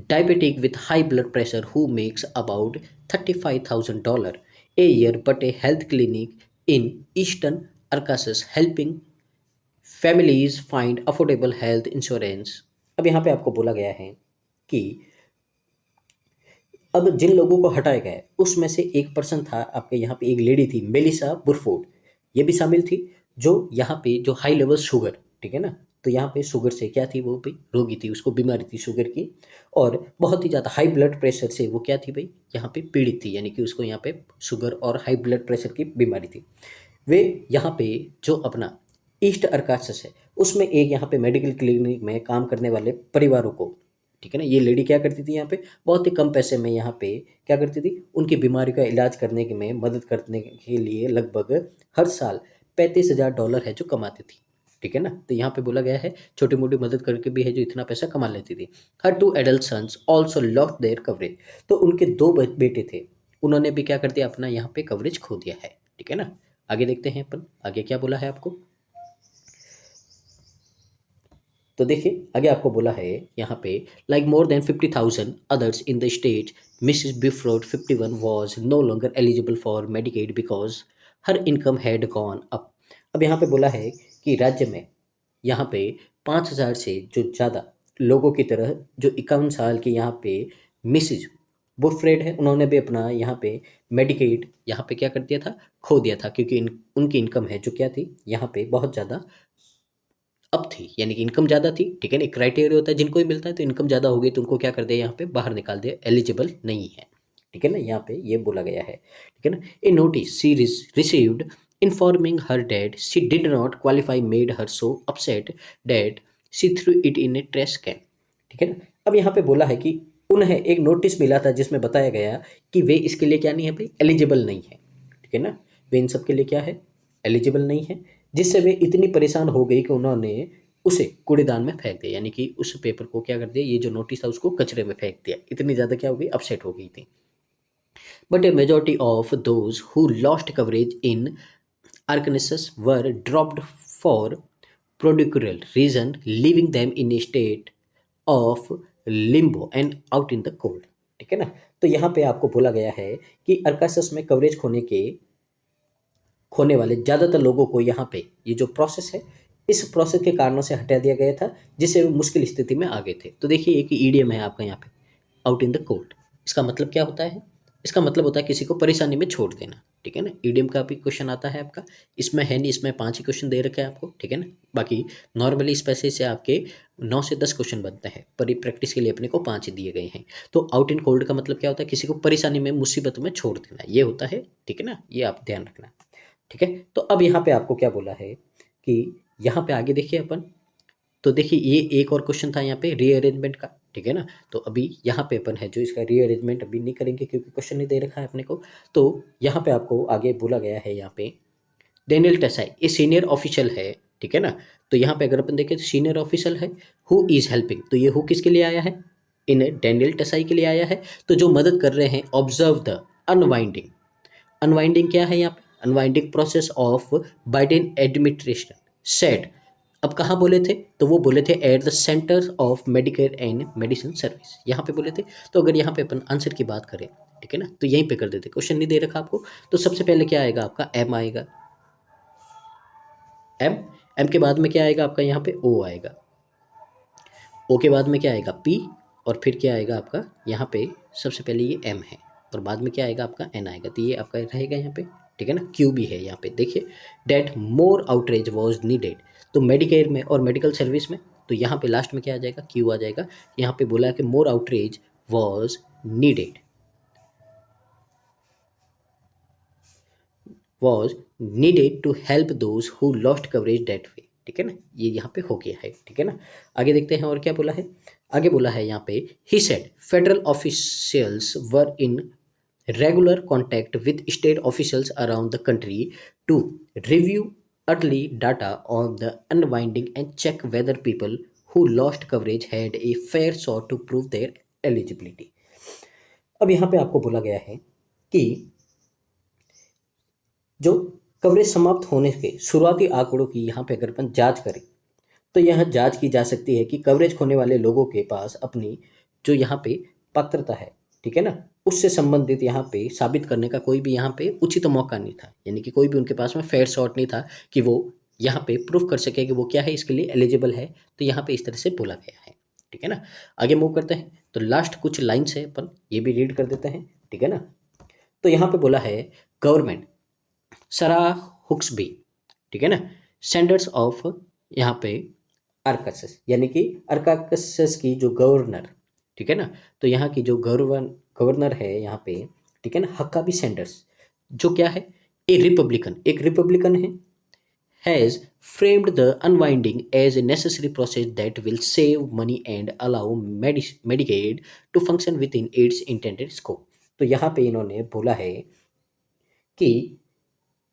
diabetic with high blood pressure who makes about $35,000 a year but a health clinic in eastern Arkansas helping families find affordable health insurance। अब यहाँ पे आपको बोला गया है कि अब जिन लोगों को हटाया गया है उसमें से एक पर्सन था आपके यहाँ पे, एक लेडी थी मेलिसा बुरफोर्ड, ये भी शामिल थी, जो यहाँ पे जो हाई लेवल शुगर, ठीक है ना, तो यहाँ पे शुगर से क्या थी, वो भी रोगी थी, उसको बीमारी थी शुगर की, और बहुत ही ज़्यादा हाई ब्लड प्रेशर से वो क्या थी भाई, यहाँ पे पीड़ित थी, यानी कि उसको यहाँ पे शुगर और हाई ब्लड प्रेशर की बीमारी थी। वे यहाँ पे जो अपना ईस्ट अरकानसस है उसमें एक यहाँ पे मेडिकल क्लिनिक में काम करने वाले परिवारों को, ठीक है ना, ये लेडी क्या करती थी यहाँ पे, बहुत ही कम पैसे में यहाँ पे क्या करती थी, उनकी बीमारी का इलाज करने के में मदद करने के लिए लगभग हर साल $35,000 है जो कमाती थी, ठीक है ना। तो यहाँ पे बोला गया है छोटी मोटी मदद करके भी है जो इतना पैसा कमा लेती थी। हर 2 adult sons also lost their coverage, तो उनके 2 बेटे थे, उन्होंने भी क्या कर दिया, अपना यहाँ पे कवरेज खो दिया है, ठीक है ना। आगे देखते हैं अपन, आगे क्या बोला है आपको। तो देखिए आगे आपको बोला है यहाँ पे, like more than 50,000 others in the state, Mrs Bifrod 51 was no longer eligible for Medicaid because her income had gone up. अब यहाँ पे बोला है कि राज्य में यहाँ पे 5,000 से जो ज़्यादा लोगों की तरह जो 51 साल की यहाँ पे मिसिज बुफ्रेड है, उन्होंने भी अपना यहाँ पे मेडिकेड यहाँ पे क्या कर दिया था, खो दिया था, क्योंकि उनकी इनकम है जो क्या थी यहाँ पे बहुत ज़्यादा अप थी, यानी कि इनकम ज़्यादा थी, ठीक है ना। एक क्राइटेरिया होता है जिनको भी मिलता है, तो इनकम ज़्यादा हो गई तो उनको क्या कर दिया, यहाँ पे बाहर निकाल दिया, एलिजिबल नहीं है, ठीक है ना, यहाँ पे ये बोला गया है, ठीक है ना। A notice she received informing her that she did not qualify made her so upset that she threw it in a trash can, ठीक है ना। अब यहाँ पे बोला है कि उन्हें एक नोटिस मिला था जिसमें बताया गया कि वे इसके लिए क्या नहीं है भाई, एलिजिबल नहीं है, ठीक है ना, वे इन सब के लिए क्या है, एलिजिबल नहीं है, जिससे वे इतनी परेशान हो गई कि उन्होंने उसे कूड़ेदान में फेंक दिया, यानी कि उस पेपर को क्या कर दिया, ये जो नोटिस था उसको कचरे में फेंक दिया, इतनी ज़्यादा क्या हो गई, अपसेट हो गई थी। But A majority of those who lost coverage in Arkansas were dropped for procedural reason, leaving them in a state of limbo and out in the cold, ठीक है ना। तो यहाँ पे आपको बोला गया है कि अरकानसस में कवरेज खोने वाले ज़्यादातर लोगों को यहाँ पे ये जो प्रोसेस है, इस प्रोसेस के कारणों से हटा दिया गया था, जिससे वो मुश्किल स्थिति में आ गए थे। तो देखिए एक ईडियम है आपका यहाँ पे, आउट इन द कोल्ड, इसका मतलब क्या होता है, इसका मतलब होता है किसी को परेशानी में छोड़ देना, ठीक है ना। ईडियम का भी क्वेश्चन आता है आपका, इसमें है नहीं, इसमें 5 ही क्वेश्चन दे रखे हैं आपको, ठीक है ना। बाकी नॉर्मली इस पैसे से आपके 9 से 10 क्वेश्चन बनते हैं, पर प्रैक्टिस के लिए अपने को 5 ही दिए गए हैं। तो आउट इन कोल्ड का मतलब क्या होता है, किसी को परेशानी में मुसीबत में छोड़ देना, ये होता है, ठीक है ना, ये आप ध्यान रखना, ठीक है। तो अब यहाँ पे आपको क्या बोला है कि यहाँ पे आगे देखिए अपन, तो देखिए ये एक और क्वेश्चन था यहाँ पे रीअरेंजमेंट का, ठीक है ना। तो अभी यहाँ पे अपन है जो इसका रीअरेंजमेंट अभी नहीं करेंगे क्योंकि क्वेश्चन नहीं दे रखा है अपने को। तो यहाँ पे आपको आगे बोला गया है, यहाँ पे डेनियल टेसाई ये सीनियर ऑफिशियल है, ठीक है ना। तो यहाँ पे अगर अपन देखें तो सीनियर ऑफिशियल है, हु इज हेल्पिंग, तो ये हु किसके लिए आया है, इन डेनियल टेसाई के लिए आया है, तो जो मदद कर रहे हैं, ऑब्जर्व द अनवाइंडिंग, अनवाइंडिंग क्या है यहाँ पे, unwinding process of Biden administration said, अब कहाँ बोले थे, तो वो बोले थे at the centre of Medicare and medicine service, यहाँ पे बोले थे। तो अगर यहाँ पे अपन आंसर की बात करें, ठीक है ना, तो यहीं पे कर देते, क्वेश्चन नहीं दे रखा आपको, तो सबसे पहले क्या आएगा आपका, एम आएगा, एम, एम के बाद में क्या आएगा आपका, यहाँ पे ओ आएगा, ओ के बाद में क्या आएगा, पी, और फिर क्या आएगा आपका यहाँ पे, सबसे पहले ये एम है और बाद में क्या आएगा आपका एन आएगा, तो ये आपका रहेगा यहाँ पे, ठीक है ना। क्यू भी है यहाँ पे, देखिए that more outreach was needed, तो मेडिकेयर में और मेडिकल सर्विस में, तो यहाँ पे लास्ट में क्या आ जाएगा, क्यू आ जाएगा। यहाँ पे बोला है कि more outreach was needed, was needed to help those who lost coverage that way, ठीक है ना, ये यहाँ पे हो गया है, ठीक है ना। आगे देखते हैं और क्या बोला है, आगे बोला है यहाँ पे, he said federal officials were in regular contact with state officials around the country to review early data on the unwinding and check whether people who lost coverage had a fair shot to prove their eligibility। अब यहाँ पे आपको बोला गया है कि जो coverage समाप्त होने के शुरुआती आंकड़ों की यहाँ पे अगर अपन जांच करें तो यह जांच की जा सकती है कि कवरेज खोने वाले लोगों के पास अपनी जो यहाँ पे पात्रता है, ठीक है ना, उससे संबंधित यहाँ पे साबित करने का कोई भी यहाँ पे उचित मौका नहीं था, यानी कि कोई भी उनके पास में फेयर शॉट नहीं था कि वो यहाँ पे प्रूफ कर सके कि वो क्या है, इसके लिए एलिजिबल है। तो यहाँ पे इस तरह से बोला गया है, ठीक है ना। आगे मूव करते हैं, तो लास्ट कुछ लाइन्स है अपन ये भी रीड कर देते हैं, ठीक है ना। तो यहाँ पे बोला है गवर्नमेंट सरा हुक्सबी, ठीक है ना, स्टैंडर्ड्स ऑफ यहाँ पे अर्कासस, यानी कि अर्कासस की जो गवर्नर, ठीक है ना, तो यहाँ की जो गवर्नर है यहाँ पे, ठीक है ना, हक्काबी सैंडर्स, जो क्या है, एक रिपब्लिकन है, has framed the unwinding as a necessary process that will save money and allow Medicaid to function within its intended scope। तो यहाँ पे इन्होंने बोला है कि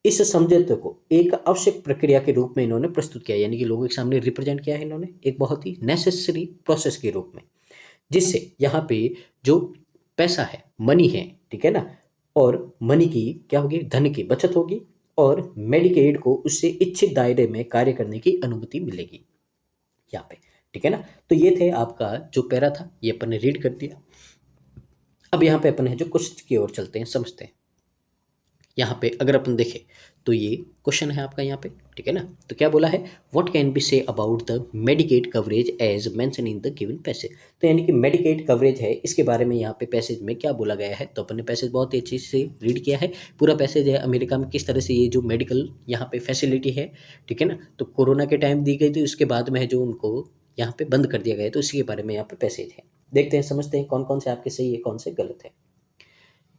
इस समझौते को एक आवश्यक प्रक्रिया के रूप में इन्होंने प्रस्तुत किया, यानी कि लोगों के सामने रिप्रेजेंट किया है इन्होंने एक बहुत ही नेसेसरी प्रोसेस के रूप में, जिससे यहाँ पे जो पैसा है, मनी है, ठीक है ना, और मनी की क्या होगी, धन की बचत होगी और मेडिकेड को उससे इच्छित दायरे में कार्य करने की अनुमति मिलेगी यहाँ पे, ठीक है ना। तो ये थे आपका जो पैरा था, ये अपन ने रीड कर दिया। अब यहाँ पे अपन है जो क्वेश्चन की ओर चलते हैं, समझते हैं। यहाँ पे अगर अपन देखें तो ये क्वेश्चन है आपका यहाँ पे, ठीक है ना। तो क्या बोला है, what can be say about the Medicaid coverage as mention in the given passage. तो यानी कि मेडिकेड कवरेज है, इसके बारे में यहाँ पे पैसेज में क्या बोला गया है। तो अपन ने पैसेज बहुत ही अच्छे से रीड किया है, पूरा पैसेज है अमेरिका में किस तरह से ये जो मेडिकल यहाँ पे फैसिलिटी है, ठीक है ना, तो कोरोना के टाइम दी गई थी, उसके बाद में है जो उनको यहाँ पे बंद कर दिया गया है, तो इसी के बारे में यहाँ पे पैसेज है। देखते हैं, समझते हैं कौन कौन से आपके सही है, कौन से गलत है।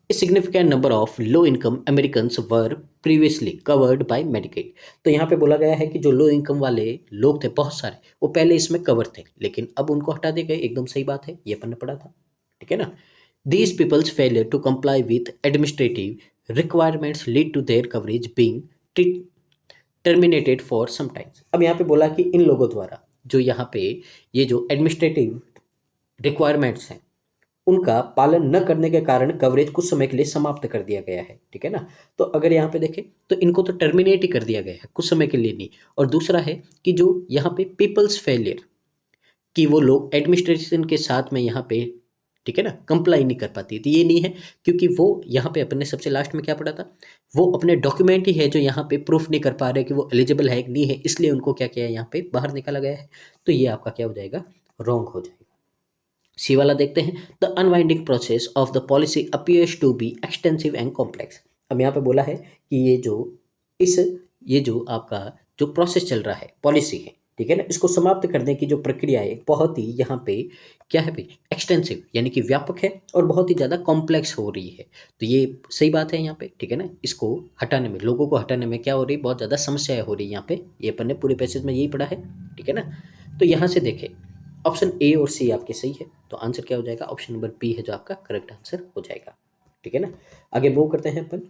A significant number of low income Americans were previously covered by Medicaid। तो यहाँ पे बोला गया है कि जो लो इनकम वाले लोग थे बहुत सारे, वो पहले इसमें कवर थे, लेकिन अब उनको हटा दिए गए। एकदम सही बात है, ये अपन ने पढ़ा था, ठीक है ना। These people's failure to comply with administrative requirements lead to their coverage being terminated for some time। अब यहाँ पे बोला कि इन लोगों द्वारा जो यहाँ पे ये जो एडमिनिस्ट्रेटिव रिक्वायरमेंट्स हैं उनका पालन न करने के कारण कवरेज कुछ समय के लिए समाप्त कर दिया गया है, ठीक है ना। तो अगर यहाँ पे देखें तो इनको तो टर्मिनेट ही कर दिया गया है, कुछ समय के लिए नहीं। और दूसरा है कि जो यहाँ पे पीपल्स फेलियर कि वो लोग एडमिनिस्ट्रेशन के साथ में यहाँ पे, ठीक है ना, कंप्लाई नहीं कर पाती, तो ये नहीं है, क्योंकि वो यहाँ पे अपने सबसे लास्ट में क्या पढ़ा था, वो अपने डॉक्यूमेंट ही है जो यहाँ पे प्रूफ नहीं कर पा रहे कि वो एलिजिबल है कि नहीं है, इसलिए उनको क्या किया है, यहाँ पे बाहर निकाला गया है। तो ये आपका क्या हो जाएगा, रॉन्ग हो जाएगा। सी वाला देखते हैं, the unwinding process of the policy appears to be extensive and complex. अब यहाँ पे बोला है कि ये जो आपका जो प्रोसेस चल रहा है, पॉलिसी है, ठीक है ना, इसको समाप्त करने की जो प्रक्रिया है बहुत ही यहाँ पे क्या है भाई, एक्सटेंसिव, यानी कि व्यापक है और बहुत ही ज़्यादा कॉम्प्लेक्स हो रही है। तो ये सही बात है यहाँ पे, ठीक है ना। इसको हटाने में, लोगों को हटाने में क्या हो रही है, बहुत ज़्यादा समस्याएं हो रही है यहाँ पे। ये अपन ने पूरे पैसेज में यही पढ़ा है, ठीक है ना। तो यहाँ से देखें, ऑप्शन ए और सी आपके सही है, तो आंसर क्या हो जाएगा, ऑप्शन नंबर बी है जो आपका करेक्ट आंसर हो जाएगा, ठीक है ना। आगे मूव करते हैं अपन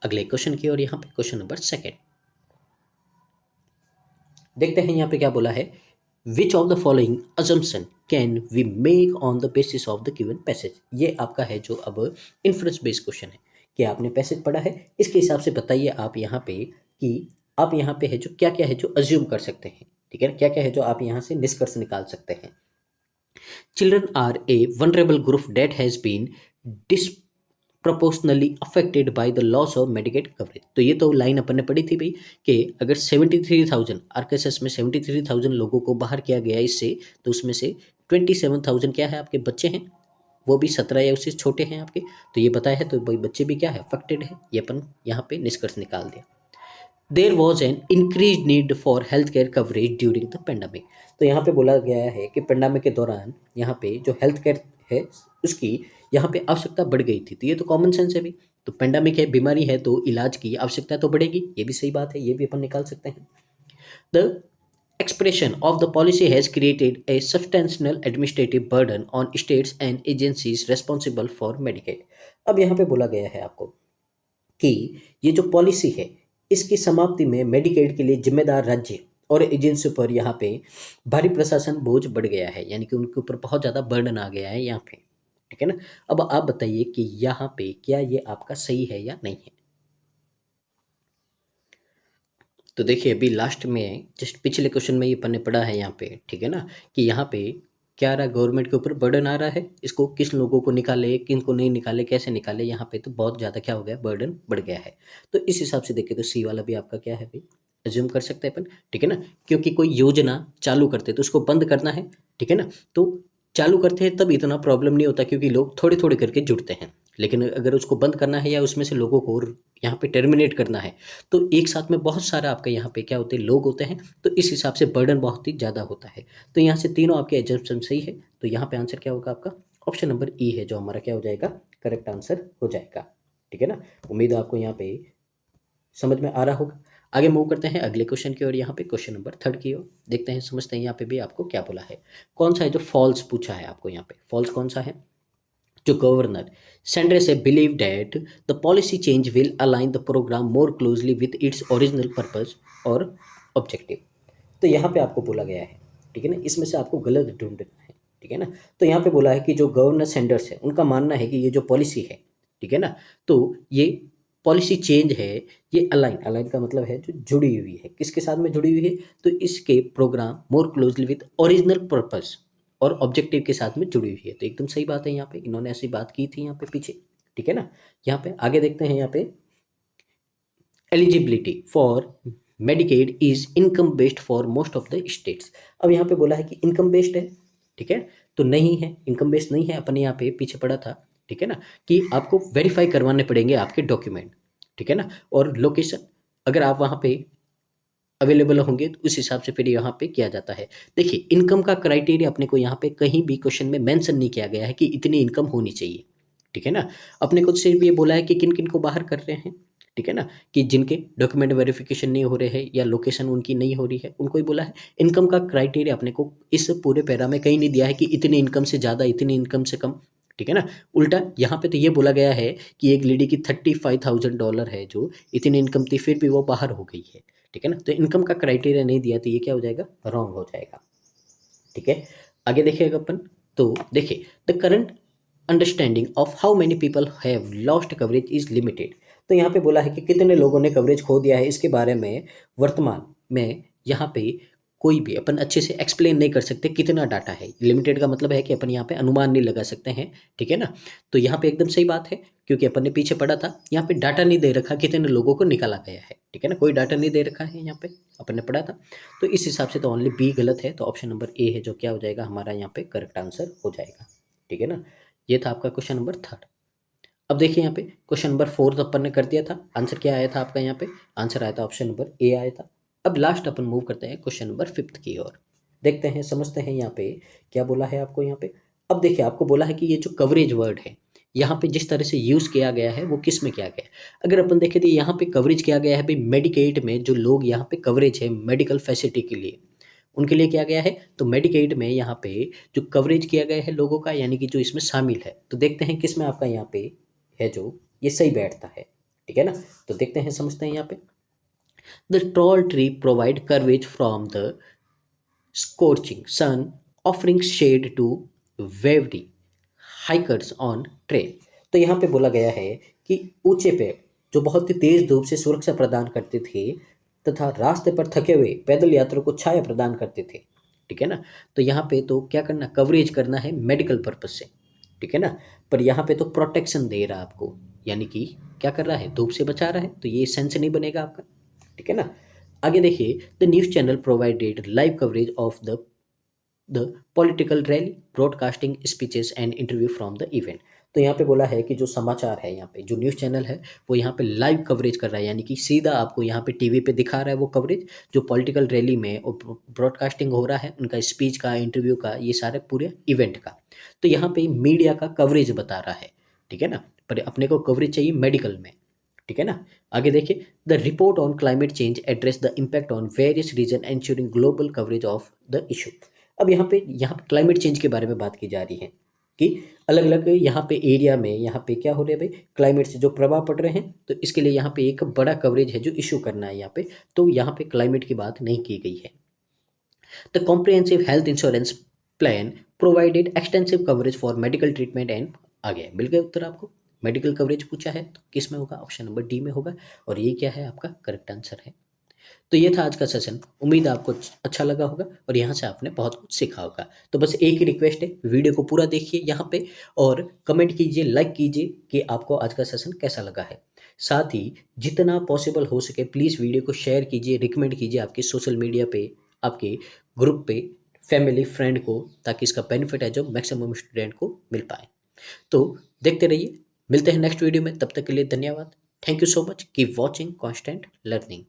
अगले क्वेश्चन की, और यहाँ पे क्वेश्चन नंबर सेकेंड देखते हैं। यहाँ पे क्या बोला है, which of the following assumption can we make on the basis of the given passage. ये आपका है जो अब इन्फ्रेंस बेस्ड क्वेश्चन है कि आपने पैसेज पढ़ा है, इसके हिसाब से बताइए आप यहाँ पे कि आप यहाँ पे है जो क्या क्या है जो अज्यूम कर सकते हैं, ठीक है, क्या क्या है जो आप यहाँ से निष्कर्ष निकाल सकते हैं। Children are a vulnerable group that has been disproportionately affected by the loss of Medicaid coverage. तो ये तो लाइन अपन ने पढ़ी थी भाई कि अगर 73,000 आरकेएसएस में 73,000 लोगों को बाहर किया गया इससे, तो उसमें से 27,000 क्या है, आपके बच्चे हैं, वो भी 17 या उससे छोटे हैं आपके। तो ये बताया है, तो भाई बच्चे भी क्या है, अफेक्टेड है, ये अपन यहाँ पे निष्कर्ष निकाल दिया। There was an increase need for health care coverage during the pandemic. तो यहाँ पे बोला गया है कि पेंडेमिक के दौरान यहाँ पे जो हेल्थ केयर है उसकी यहाँ पे आवश्यकता बढ़ गई थी। तो ये तो कॉमन सेंस है भी, तो पेंडेमिक है, बीमारी है, तो इलाज की आवश्यकता तो बढ़ेगी, ये भी सही बात है, ये भी अपन निकाल सकते हैं। The expression of the policy has created a substantial administrative burden on states and agencies responsible for Medicaid। अब यहाँ पे बोला गया है आपको कि ये जो पॉलिसी है इसकी समाप्ति में मेडिकेड के लिए जिम्मेदार राज्य और एजेंसियों पर यहाँ पे भारी प्रशासन बोझ बढ़ गया है, यानी कि उनके ऊपर बहुत ज़्यादा बर्डन आ गया है यहाँ पे, ठीक है ना। अब आप बताइए कि यहाँ पे क्या ये आपका सही है या नहीं है। तो देखिए अभी लास्ट में जस्ट पिछले क्वेश्चन में ये पन्ने पड़ा है यहाँ पे, ठीक है ना, कि यहाँ पे क्या आ रहा है, गवर्नमेंट के ऊपर बर्डन आ रहा है, इसको किस लोगों को निकाले, किन को नहीं निकाले, कैसे निकाले, यहाँ पे तो बहुत ज़्यादा क्या हो गया, बर्डन बढ़ गया है। तो इस हिसाब से देखें तो सी वाला भी आपका क्या है भाई, एज्यूम कर सकते हैं अपन, ठीक है ना, क्योंकि कोई योजना चालू करते हैं तो उसको बंद करना है, ठीक है ना, तो चालू करते हैं तब इतना प्रॉब्लम नहीं होता क्योंकि लोग थोड़े थोड़े करके जुड़ते हैं, लेकिन अगर उसको बंद करना है या उसमें से लोगों को यहाँ पे टर्मिनेट करना है तो एक साथ में बहुत सारा आपका यहाँ पे क्या होते हैं, लोग होते हैं, तो इस हिसाब से बर्डन बहुत ही ज़्यादा होता है। तो यहाँ से तीनों आपके एजम्पशन सही है, तो यहाँ पे आंसर क्या होगा आपका, ऑप्शन नंबर ई है जो हमारा क्या हो जाएगा, करेक्ट आंसर हो जाएगा, ठीक है ना। उम्मीद है आपको यहाँ पे समझ में आ रहा होगा। आगे मूव करते हैं अगले क्वेश्चन की ओर, यहाँ पे क्वेश्चन नंबर 3 की ओर देखते हैं, समझते हैं यहाँ पे भी आपको क्या बोला है, कौन सा है जो फॉल्स पूछा है आपको यहाँ पे, फॉल्स कौन सा है, जो governor Sanders believe that the policy change will align the program more closely with its original purpose और objective। तो यहाँ पे आपको बोला गया है, ठीक है ना, इसमें से आपको गलत ढूंढना है, ठीक है ना। तो यहाँ पे बोला है कि जो गवर्नर सैंडर्स है उनका मानना है कि ये जो पॉलिसी है, ठीक है ना, तो ये पॉलिसी चेंज है, ये अलाइन, अलाइन का मतलब है जो जुड़ी हुई है, किसके साथ में जुड़ी हुई है, तो इसके program more closely with original purpose और ऑब्जेक्टिव के साथ में जुड़ी हुई है। तो एकदम सही बात है, यहाँ पे इन्होंने ऐसी बात की थी यहाँ पे पीछे, ठीक है ना। यहाँ पे आगे देखते हैं, यहाँ पे eligibility for Medicaid is income based for most of the states. अब यहाँ पे बोला है कि इनकम बेस्ड है, ठीक है, तो नहीं है, इनकम बेस्ड नहीं है, अपन यहाँ पे पीछे पड़ा था, ठीक है ना, कि आपको वेरीफाई करवाने पड़ेंगे आपके डॉक्यूमेंट, ठीक है ना, और लोकेशन अगर आप वहाँ पे अवेलेबल होंगे तो उस हिसाब से फिर यहाँ पे किया जाता है। देखिए इनकम का क्राइटेरिया अपने को यहाँ पे कहीं भी क्वेश्चन में मेंशन नहीं किया गया है कि इतनी इनकम होनी चाहिए, ठीक है ना। अपने को सिर्फ ये बोला है कि किन किन को बाहर कर रहे हैं, ठीक है ना, कि जिनके डॉक्यूमेंट वेरिफिकेशन नहीं हो रहे हैं या लोकेशन उनकी नहीं हो रही है उनको ही बोला है। इनकम का क्राइटेरिया अपने को इस पूरे पैरा में कहीं नहीं दिया है कि इतनी इनकम से ज़्यादा, इतनी इनकम से कम, ठीक है ना। उल्टा यहाँ पे तो ये बोला गया है कि एक लेडी की $35,000 है जो इतनी इनकम थी फिर भी वो बाहर हो गई है, ठीक है ना। तो इनकम का क्राइटेरिया नहीं दिया तो ये क्या हो जाएगा, रॉन्ग हो जाएगा, ठीक है। आगे देखिएगा अपन, तो देखिए the current understanding of how many people have lost coverage is limited. तो यहाँ पे बोला है कि कितने लोगों ने कवरेज खो दिया है, इसके बारे में वर्तमान में यहाँ पे कोई भी अपन अच्छे से एक्सप्लेन नहीं कर सकते कितना डाटा है। लिमिटेड का मतलब है कि अपन यहाँ पे अनुमान नहीं लगा सकते हैं, ठीक है ना। तो यहाँ पे एकदम सही बात है क्योंकि अपन ने पीछे पढ़ा था, यहाँ पे डाटा नहीं दे रखा कितने लोगों को निकाला गया है, ठीक है ना, कोई डाटा नहीं दे रखा है यहाँ पे, अपन ने पढ़ा था। तो इस हिसाब से तो ओनली बी गलत है, तो ऑप्शन नंबर ए है जो क्या हो जाएगा हमारा यहाँ पे करेक्ट आंसर हो जाएगा, ठीक है ना। ये था आपका क्वेश्चन नंबर 3। अब देखिए यहाँ पे क्वेश्चन नंबर 4 तो अपन ने कर दिया था, आंसर क्या आया था आपका, यहाँ पे आंसर आया था ऑप्शन नंबर ए आया था। अब लास्ट अपन मूव करते हैं क्वेश्चन नंबर 5 की ओर, देखते हैं समझते हैं यहाँ पे क्या बोला है आपको यहाँ पे। अब देखिए आपको बोला है कि ये जो कवरेज वर्ड है यहाँ पे जिस तरह से यूज़ किया गया है वो किस में किया गया है। अगर अपन देखें तो यहाँ पे कवरेज किया गया है भाई मेडिकेड में, जो लोग यहाँ पे कवरेज है मेडिकल फैसिलिटी के लिए उनके लिए किया गया है। तो मेडिकेड में यहाँ पे जो कवरेज किया गया है लोगों का, यानी कि जो इसमें शामिल है, तो देखते हैं किस में आपका यहाँ पे है जो ये सही बैठता है, ठीक है ना। तो देखते हैं समझते हैं यहाँ पे, the tall tree provide coverage from the scorching sun, offering shade to weary hikers on trail। तो यहाँ पे बोला गया है कि ऊंचे पेड़ जो बहुत ही तेज धूप से सुरक्षा प्रदान करते थे तथा रास्ते पर थके हुए पैदल यात्रियों को छाया प्रदान करते थे, ठीक है ना। तो यहाँ पे तो क्या करना, कवरेज करना है मेडिकल पर्पज से, ठीक है ना, पर यहाँ पे तो प्रोटेक्शन दे रहा है आपको, यानी कि क्या कर रहा है, धूप से बचा रहा है, तो ये सेंस नहीं बनेगा आपका, ठीक है ना। आगे देखिए the news channel provided live coverage of the political rally, broadcasting speeches and interview from the event. तो यहाँ पे बोला है कि जो समाचार है यहाँ पे जो न्यूज़ चैनल है वो यहाँ पे लाइव कवरेज कर रहा है, यानी कि सीधा आपको यहाँ पे टीवी पे दिखा रहा है वो कवरेज जो पॉलिटिकल रैली में और ब्रॉडकास्टिंग हो रहा है उनका स्पीच का, इंटरव्यू का, ये सारे पूरे इवेंट का। तो यहाँ पे मीडिया का कवरेज बता रहा है, ठीक है ना, पर अपने को कवरेज चाहिए मेडिकल में, ठीक है ना। आगे देखिए the report on climate change address the impact on various region ensuring global coverage of the issue. अब यहाँ पे क्लाइमेट चेंज के बारे में बात की जा रही है कि अलग अलग यहाँ पे एरिया में यहाँ पे क्या हो रहा है भाई, क्लाइमेट से जो प्रभाव पड़ रहे हैं, तो इसके लिए यहाँ पे एक बड़ा कवरेज है जो इशू करना है यहाँ पे, तो यहाँ पे क्लाइमेट की बात नहीं की गई है। The comprehensive health insurance plan provided extensive coverage for medical treatment and, आ गया मिल गया उत्तर आपको, मेडिकल कवरेज पूछा है तो किस में होगा, ऑप्शन नंबर डी में होगा, और ये क्या है आपका करेक्ट आंसर है। तो ये था आज का सेशन। उम्मीद है आपको अच्छा लगा होगा और यहाँ से आपने बहुत कुछ सीखा होगा। तो बस एक ही रिक्वेस्ट है, वीडियो को पूरा देखिए यहाँ पे और कमेंट कीजिए, लाइक कीजिए कि आपको आज का सेशन कैसा लगा है। साथ ही जितना पॉसिबल हो सके प्लीज़ वीडियो को शेयर कीजिए, रिकमेंड कीजिए आपके सोशल मीडिया पे, आपके ग्रुप पे, फैमिली, फ्रेंड को, ताकि इसका बेनिफिट है जो मैक्सिमम स्टूडेंट को मिल पाए। तो देखते रहिए, मिलते हैं नेक्स्ट वीडियो में, तब तक के लिए धन्यवाद। Thank you so much, keep watching constant learning.